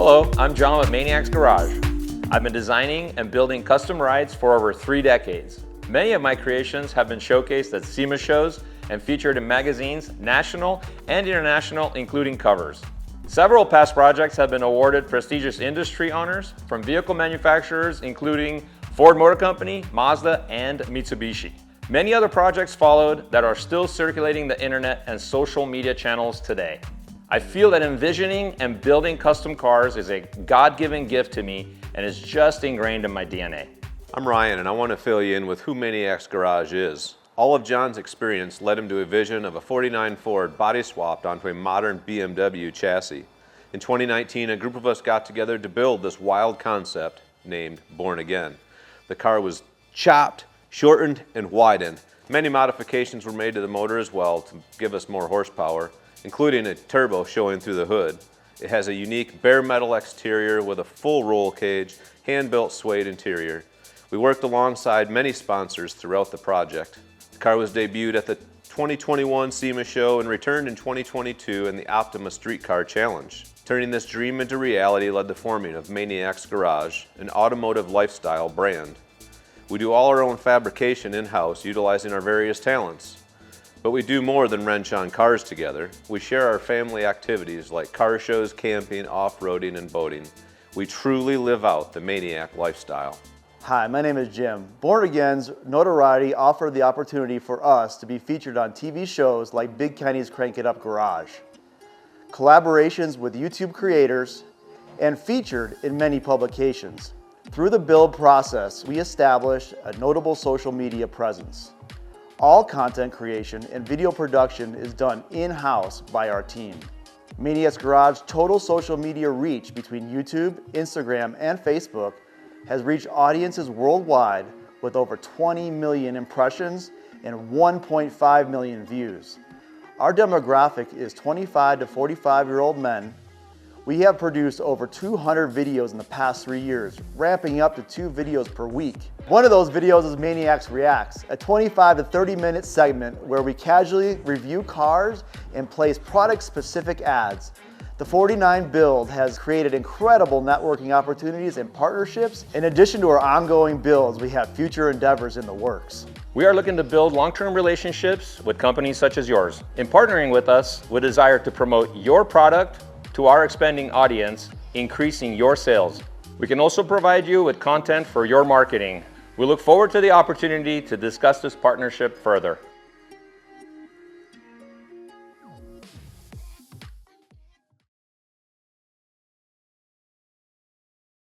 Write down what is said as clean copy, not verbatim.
Hello, I'm John with Maniacs Garage. I've been designing and building custom rides for over 3 decades. Many of my creations have been showcased at SEMA shows and featured in magazines, national and international, including covers. Several past projects have been awarded prestigious industry honors from vehicle manufacturers including Ford Motor Company, Mazda, and Mitsubishi. Many other projects followed that are still circulating the internet and social media channels today. I feel that envisioning and building custom cars is a God-given gift to me and is just ingrained in my DNA. I'm Ryan, and I want to fill you in with who Maniacs Garage is. All of John's experience led him to a vision of a '49 Ford body swapped onto a modern BMW chassis. In 2019, a group of us got together to build this wild concept named Born Again. The car was chopped, shortened, and widened. Many modifications were made to the motor as well to give us more horsepower, including a turbo showing through the hood. It has a unique bare metal exterior with a full roll cage, hand-built suede interior. We worked alongside many sponsors throughout the project. The car was debuted at the 2021 SEMA show and returned in 2022 in the Optima Street Car Challenge. Turning this dream into reality led the forming of Maniacs Garage, an automotive lifestyle brand. We do all our own fabrication in-house, utilizing our various talents. But we do more than wrench on cars together. We share our family activities like car shows, camping, off-roading, and boating. We truly live out the Maniac lifestyle. Hi, my name is Jim. Born Again's notoriety offered the opportunity for us to be featured on TV shows like Big Kenny's Crank It Up Garage, collaborations with YouTube creators, and featured in many publications. Through the build process, we established a notable social media presence. All content creation and video production is done in-house by our team. Maniacs Garage total social media reach between YouTube, Instagram, and Facebook has reached audiences worldwide with over 20 million impressions and 1.5 million views. Our demographic is 25 to 45-year-old men. We have produced over 200 videos in the past 3 years, ramping up to 2 videos per week. One of those videos is Maniacs Reacts, a 25 to 30-minute segment where we casually review cars and place product-specific ads. The 49 build has created incredible networking opportunities and partnerships. In addition to our ongoing builds, we have future endeavors in the works. We are looking to build long-term relationships with companies such as yours. In partnering with us, we desire to promote your product to our expanding audience, increasing your sales. We can also provide you with content for your marketing. We look forward to the opportunity to discuss this partnership further.